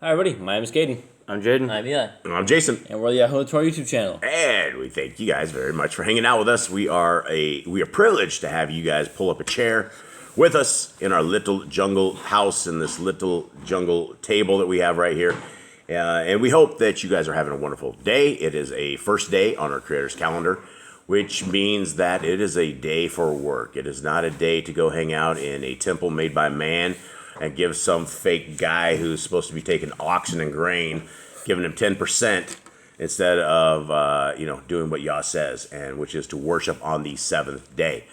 Hi everybody, my name is Caden. I'm Jaden. I'm Eli. And I'm Jason. And we're the YAHOSHUA to our YouTube channel. And we thank you guys very much for hanging out with us. We are privileged to have you guys pull up a chair with us in our little jungle house in this little jungle table that we have right here. And we hope that you guys are having a wonderful day. It is a first day on our creator's calendar, which means that it is a day for work. It is not a day to go hang out in a temple made by man and give some fake guy who's supposed to be taking oxen and grain, giving him 10% instead of doing what Yah says, and which is to worship on the seventh day.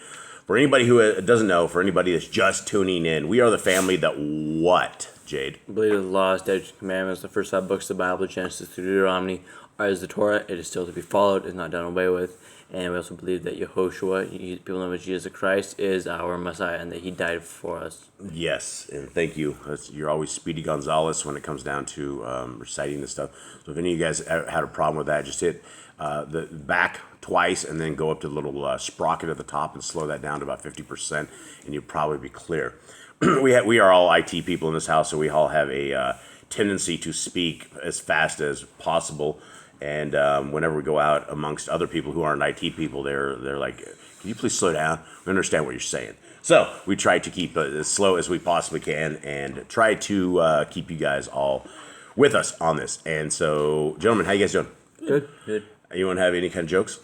For anybody who doesn't know, for anybody that's just tuning in, we are the family that what, Jade? Believe the law, statutes, commandments, the first 5 books of the Bible, Genesis through Deuteronomy, are as the Torah. It is still to be followed. It is not done away with. And we also believe that YAHOSHUA, people know as Jesus Christ, is our Messiah and that he died for us. Yes, and thank you. You're always Speedy Gonzalez when it comes down to reciting this stuff. So if any of you guys had a problem with that, just hit the back twice and then go up to the little sprocket at the top and slow that down to about 50%, and you'll probably be clear. We are all IT people in this house, so we all have a tendency to speak as fast as possible. And whenever we go out amongst other people who aren't IT people, they're like, can you please slow down? We understand what you're saying. So we try to keep as slow as we possibly can and try to keep you guys all with us on this. And so, gentlemen, how you guys doing? Good. Anyone have any kind of jokes?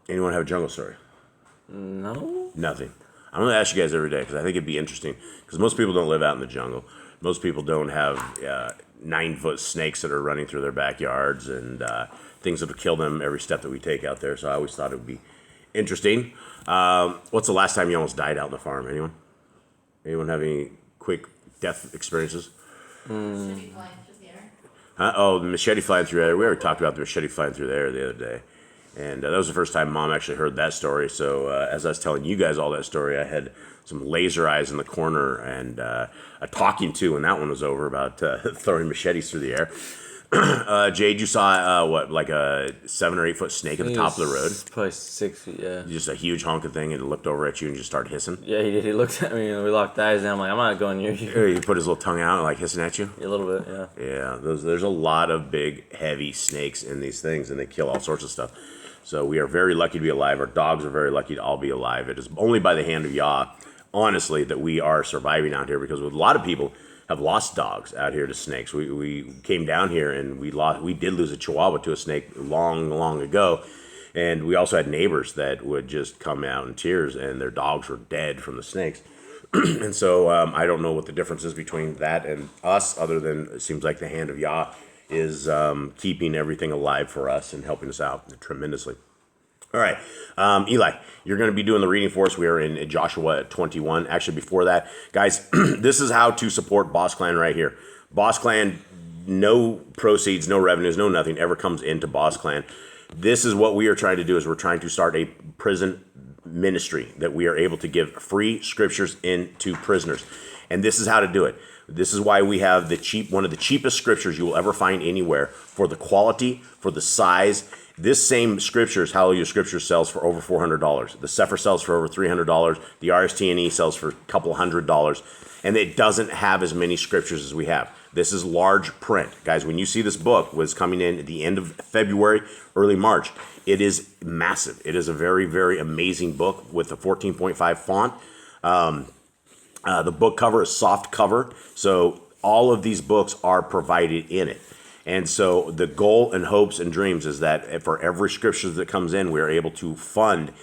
Anyone have a jungle story? No. Nothing. I'm going to ask you guys every day because I think it'd be interesting because most people don't live out in the jungle. Most people don't have 9-foot snakes that are running through their backyards and things that will kill them every step that we take out there. So I always thought it would be interesting. What's the last time you almost died out on the farm? Anyone? Anyone have any quick death experiences? Machete flying through the air. Oh, the machete flying through the air. We already talked about the machete flying through the air the other day. And that was the first time Mom actually heard that story. So as I was telling you guys all that story, I had some laser eyes in the corner and a talking to when that one was over about throwing machetes through the air. Jade, you saw like a 7 or 8 foot snake at the top of the road? Probably 6 feet, yeah. Just a huge honking thing, and it looked over at you and just started hissing? Yeah, he did. He looked at me and we locked eyes and I'm like, I'm not going near you. He put his little tongue out and like hissing at you? A little bit, yeah. Yeah, there's a lot of big, heavy snakes in these things, and they kill all sorts of stuff. So we are very lucky to be alive. Our dogs are very lucky to all be alive. It is only by the hand of Yah, honestly, that we are surviving out here, because a lot of people have lost dogs out here to snakes. We came down here and we did lose a Chihuahua to a snake long ago. And we also had neighbors that would just come out in tears and their dogs were dead from the snakes. And so I don't know what the difference is between that and us, other than it seems like the hand of Yah is keeping everything alive for us and helping us out tremendously. All right, Eli, you're going to be doing the reading for us. We are in Joshua 21. Actually, before that, guys, this is how to support Boss Clan right here. Boss Clan, no proceeds, no revenues, no nothing ever comes into Boss Clan. This is what we are trying to do, is we're trying to start a prison ministry that we are able to give free scriptures into prisoners. And this is how to do it. This is why we have one of the cheapest scriptures you will ever find anywhere, for the quality, for the size. This same scriptures, Hallelujah Scripture, sells for over $400. The Sefer sells for over $300. The RST&E sells for a couple $100. And it doesn't have as many scriptures as we have. This is large print. Guys, when you see this book was coming in at the end of February, early March, it is massive. It is a very, very amazing book with a 14.5 font. The book cover is soft cover, so all of these books are provided in it. And so the goal and hopes and dreams is that for every scripture that comes in, we are able to fund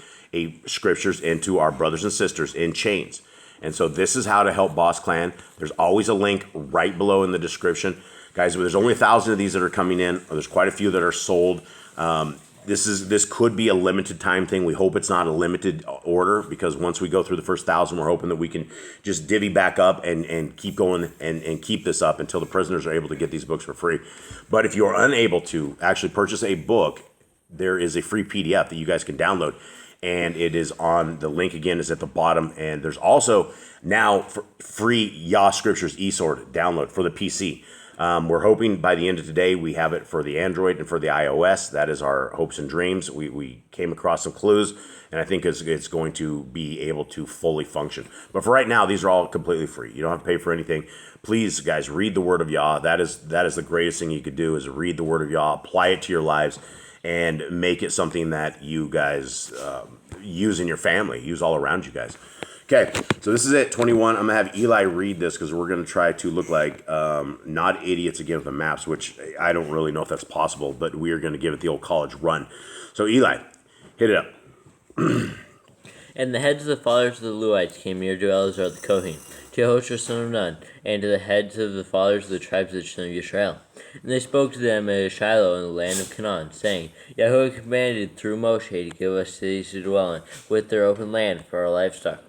scriptures into our brothers and sisters in chains. And so this is how to help Boss Clan. There's always a link right below in the description. Guys, there's only 1,000 of these that are coming in. There's quite a few that are sold. This could be a limited time thing. We hope it's not a limited order, because once we go through the first 1,000, we're hoping that we can just divvy back up and keep going and keep this up until the prisoners are able to get these books for free. But if you're unable to actually purchase a book, there is a free PDF that you guys can download. And it is on, the link again is at the bottom. And there's also now free Yah Scriptures eSword download for the PC. We're hoping by the end of today we have it for the Android and for the iOS. That is our hopes and dreams. We came across some clues, and I think it's going to be able to fully function. But for right now, these are all completely free. You don't have to pay for anything. Please, guys, read the Word of Yah. That is the greatest thing you could do, is read the Word of Yah, apply it to your lives, and make it something that you guys use in your family, use all around you guys. Okay, so this is it, 21. I'm going to have Eli read this because we're going to try to look like not idiots again with the maps, which I don't really know if that's possible, but we are going to give it the old college run. So Eli, hit it up. And the heads of the fathers of the Lewites came near to Eleazar the Kohen, to YAHOSHUA son of Nun, and to the heads of the fathers of the tribes of the children of Israel. And they spoke to them at Shiloh in the land of Canaan, saying, Yahuwah commanded through Moshe to give us cities to dwell in, with their open land for our livestock.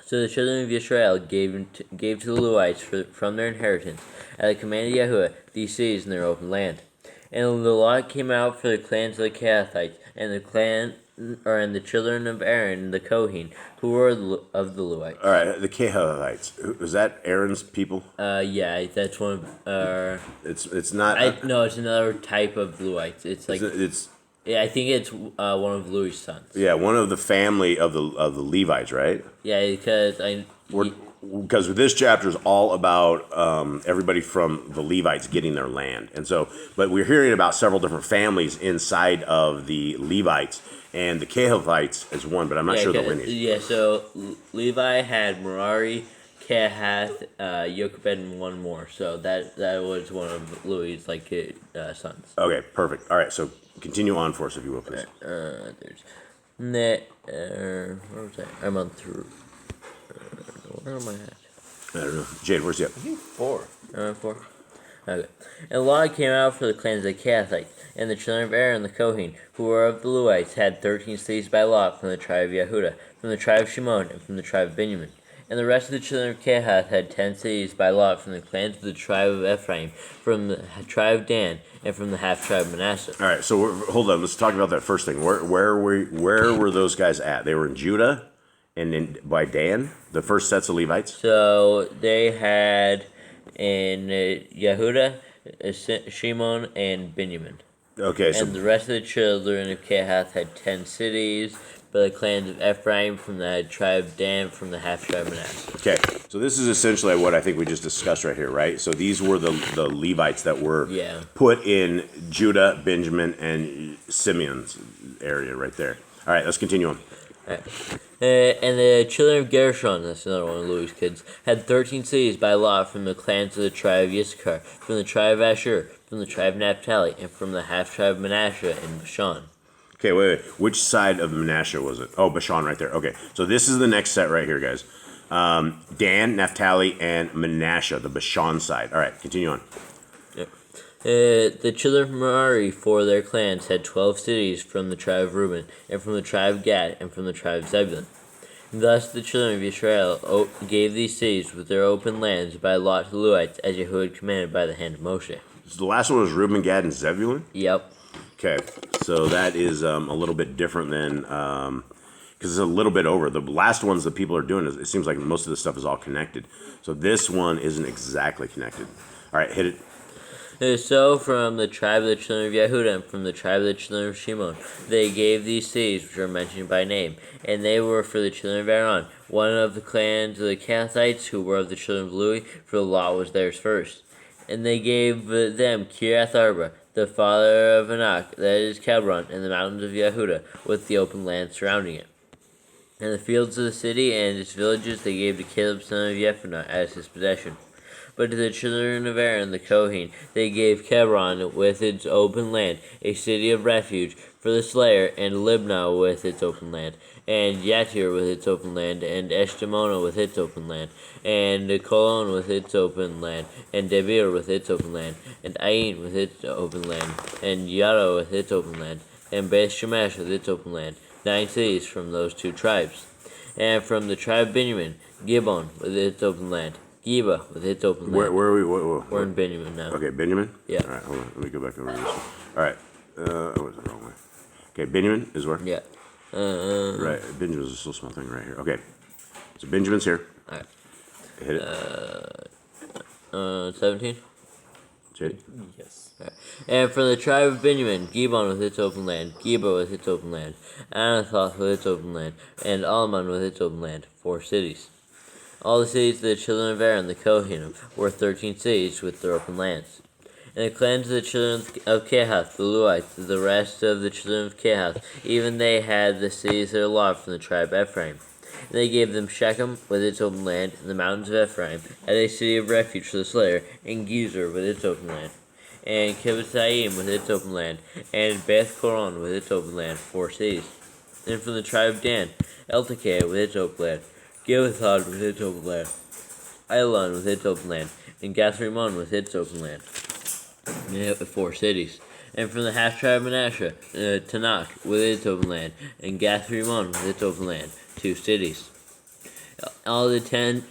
So the children of Israel gave to the Levites from their inheritance, at the command of Yahuwah, these cities in their open land. And the lot came out for the clans of the Kehathites, and the children of Aaron the Kohen, who were of the Levites. All right, the Kehathites. Was that Aaron's people? Yeah, that's one of. It's not. No, it's another type of Levites. It's like yeah, I think it's one of Louis' sons. Yeah, one of the family of the Levites, right? Yeah, because this chapter is all about everybody from the Levites getting their land, and so, but we're hearing about several different families inside of the Levites, and the Kehathites is one, but I'm not sure the lineage. Yeah, so Levi had Merari, Kehath, Jochebed, and one more. So that was one of Louis' sons. Okay, perfect. All right, so continue on for us, if you will, please. There's where was I? I'm on through. Where am I at? I don't know. Jade, where's you at? 4. 4. Okay. And Lot came out for the clans of the Kehathites, and the children of Aaron the Kohen, who were of the Levites, had 13 cities by lot from the tribe of Yehudah, from the tribe of Shimon, and from the tribe of Benjamin. And the rest of the children of Kehath had 10 cities by lot from the clans of the tribe of Ephraim, from the tribe of Dan, and from the half-tribe of Manasseh. All right, so hold on. Let's talk about that first thing. Where were those guys at? They were in Judah and by Dan, the first sets of Levites? So they had in Yehudah, Shimon, and Benjamin. Okay, so And the rest of the children of Kehath had 10 cities, by the clans of Ephraim, from the tribe of Dan, from the half-tribe of Manasseh. okay, so this is essentially what I think we just discussed right here, right? So these were the Levites that were put in Judah, Benjamin, and Simeon's area right there. All right, let's continue on. Right. And the children of Gershon, that's another one of Louis' kids, had 13 cities by lot from the clans of the tribe of Issachar, from the tribe of Asher, from the tribe of Naphtali, and from the half-tribe of Manasseh and Bashan. Okay, wait. Which side of Manasseh was it? Oh, Bashan right there. Okay, so this is the next set right here, guys. Dan, Naphtali, and Manasseh, the Bashan side. All right, continue on. Yep. The children of Merari, for their clans, had 12 cities from the tribe of Reuben, and from the tribe of Gad, and from the tribe of Zebulun. Thus the children of Israel gave these cities with their open lands by lot to the Levites, as Yahuwah had commanded by the hand of Moshe. So the last one was Reuben, Gad, and Zebulun? Yep. Okay, so that is a little bit different than, because it's a little bit over. The last ones that people are doing, it seems like most of this stuff is all connected. So this one isn't exactly connected. All right, hit it. So from the tribe of the children of Yehudah, and from the tribe of the children of Shimon, they gave these cities, which are mentioned by name, and they were for the children of Aaron, one of the clans of the Kehathites, who were of the children of Louis, for the lot was theirs first. And they gave them Kiriath Arba, the father of Anak, that is Hebron, and the mountains of Yehudah, with the open land surrounding it. And the fields of the city and its villages they gave to Caleb son of Jephunneh as his possession. But to the children of Aaron the Kohen they gave Hebron with its open land, a city of refuge for the slayer, and Libnah with its open land, and Yatir with its open land, and Eshtemona with its open land, and Colon with its open land, and Debir with its open land, and Ain with its open land, and Yara with its open land, and Beth Shemesh with its open land, 9 cities from those 2 tribes. And from the tribe of Benjamin, Gibbon with its open land, Geba with its open land. Where are we? We're in Benjamin now. Okay, Benjamin? Yeah. All right, hold on. Let me go back over this one. All right. I went the wrong way. Okay, Benjamin is where? Yeah. Right, Benjamin's a so small thing right here. Okay, so Benjamin's here. Alright. Hit it. 17? JD? Yes. And from the tribe of Benjamin, Gibeon with its open land, Geba with its open land, Anathoth with its open land, and Almon with its open land, 4 cities. All the cities of the children of Aaron the Kohanim were 13 cities with their open lands. And the clans of the children of Kehath, the Luites, the rest of the children of Kehath, even they had the cities that are allotted from the tribe of Ephraim. And they gave them Shechem with its open land, and the mountains of Ephraim, as a city of refuge for the slayer, and Gezer with its open land, and Kibbathaim with its open land, and Beth Koron with its open land, 4 cities. And from the tribe of Dan, Eltekeh with its open land, Gibbethon with its open land, Elon with its open land, and Gathrimon with its open land, 4 cities. And from the half tribe of Manasseh, Tanakh with its open land, and Gathrimon with its open land, 2 cities. All the 10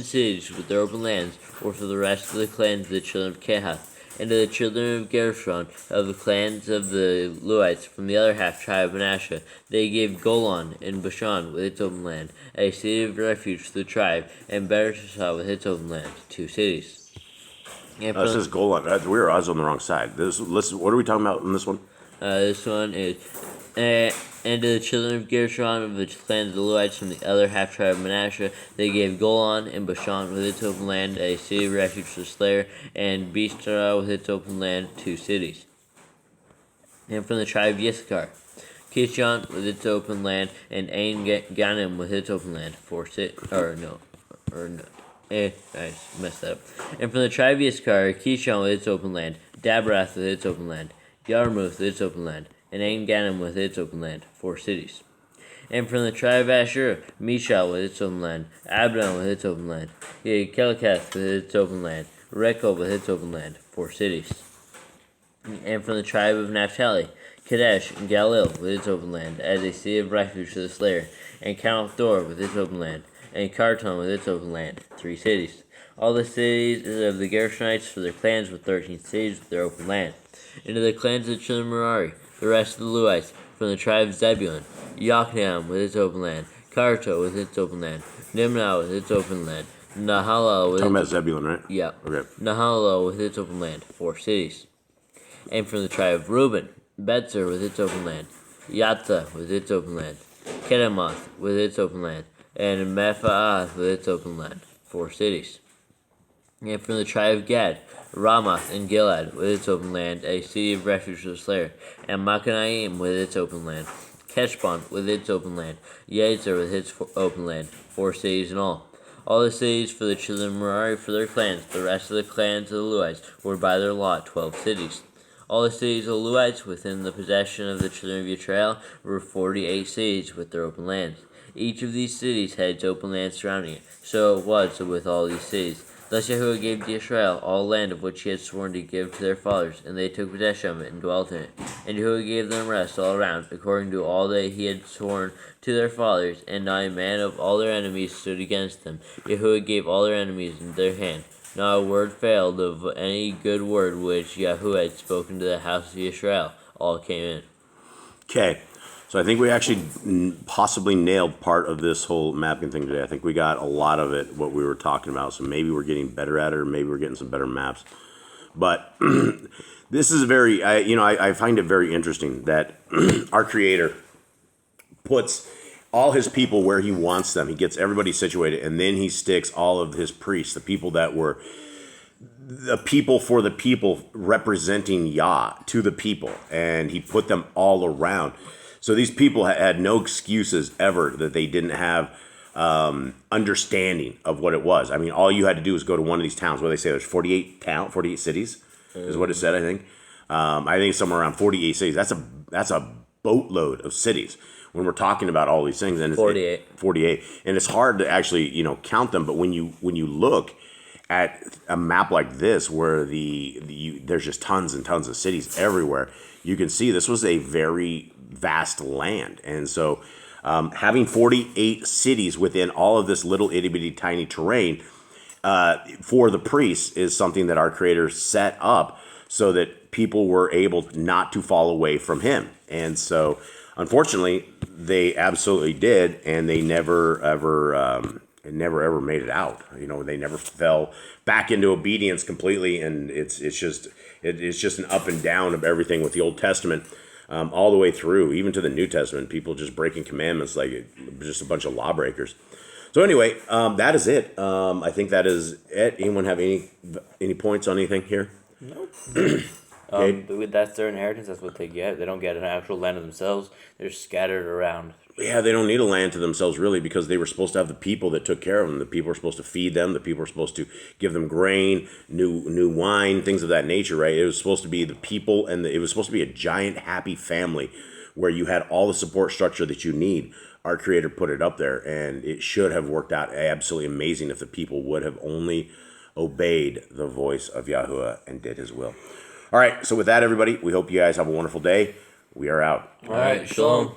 cities with their open lands were for the rest of the clans of the children of Kehath. And to the children of Gershon, of the clans of the Luites, from the other half tribe of Manasseh, they gave Golan in Bashan with its open land, a city of refuge for the tribe, and Beersheba with its open land, 2 cities. This is Golan. I was on the wrong side. Listen, what are we talking about in this one? This one is, and to the children of Gershon of the clans of the Luites from the other half tribe of Manasseh, they gave Golan and Bashan with its open land, a city of refuge for the slayer, and Beestara with its open land, 2 cities. And from the tribe of Issachar, Kishon with its open land, and Ain Ganim with its open land, 4 cities. I messed that up. And from the tribe of Issachar, Kishon with its open land, Dabrath with its open land, Yarmuth with its open land, and Ain Ganim with its open land, 4 cities. And from the tribe of Asher, Mishal with its open land, Abdon with its open land, Kelkath with its open land, Rekob with its open land, 4 cities. And from the tribe of Naphtali, Kadesh and Galil with its open land, as a city of refuge for the slayer, and Kalmthor with its open land, and Karton with its open land, 3 cities. All the cities of the Gershonites for their clans were 13 cities with their open land. And to the clans of the children of Merari, the rest of the Luites, from the tribe of Zebulun, Yokneam with its open land, Karto with its open land, Nimnah with its open land, Nahalal with Talking about Zebulun, right? Yeah. Okay. Nahalal with its open land, 4 cities. And from the tribe of Reuben, Betzer with its open land, Yatta with its open land, Kedemoth with its open land, and Mephaath with its open land, 4 cities. And from the tribe of Gad, Ramoth and Gilad with its open land, a city of refuge for the slayer, and Machanaim with its open land, Keshbon with its open land, Yazer with its open land, 4 cities in all. All the cities for the children of Merari for their clans, the rest of the clans of the Luites were by their lot 12 cities. All the cities of the Luites within the possession of the children of Yisrael were 48 cities with their open lands. Each of these cities had its open land surrounding it. So it was with all these cities. Thus Yahuwah gave to Israel all land of which he had sworn to give to their fathers, and they took possession of it and dwelt in it. And Yahuwah gave them rest all around, according to all that he had sworn to their fathers, and not a man of all their enemies stood against them. Yahuwah gave all their enemies into their hand. Not a word failed of any good word which Yahuwah had spoken to the house of Israel. All came in. Okay. So I think we actually possibly nailed part of this whole mapping thing today. I think we got a lot of it, what we were talking about. So maybe we're getting better at it, or maybe we're getting some better maps. But this is I find it very interesting that our Creator puts all his people where he wants them. He gets everybody situated, and then he sticks all of his priests, the people that were the people for the people, representing Yah to the people, and he put them all around. So these people had no excuses ever that they didn't have understanding of what it was. I mean, all you had to do was go to one of these towns. What they say, there's 48 cities, is what it said. I think it's somewhere around 48 cities. That's a boatload of cities when we're talking about all these things. And 48, and it's hard to actually count them. But when you look at a map like this, where there's just tons and tons of cities everywhere, you can see this was a very vast land. And so having 48 cities within all of this little itty bitty tiny terrain for the priests is something that our Creator set up so that people were able not to fall away from him. And so unfortunately they absolutely did, and they never ever never ever made it out. You know, they never fell back into obedience completely, and it's just an up and down of everything with the Old Testament, all the way through, even to the New Testament. People just breaking commandments like just a bunch of lawbreakers. So anyway, that is it. I think that is it. Anyone have any points on anything here? Nope. Okay. That's their inheritance. That's what they get. They don't get an actual land of themselves. They're scattered around. Yeah, they don't need a land to themselves, really, because they were supposed to have the people that took care of them. The people were supposed to feed them. The people were supposed to give them grain, new wine, things of that nature, right? It was supposed to be the people, and it was supposed to be a giant, happy family where you had all the support structure that you need. Our Creator put it up there, and it should have worked out absolutely amazing if the people would have only obeyed the voice of Yahuwah and did His will. All right, so with that, everybody, we hope you guys have a wonderful day. We are out. All right, shalom.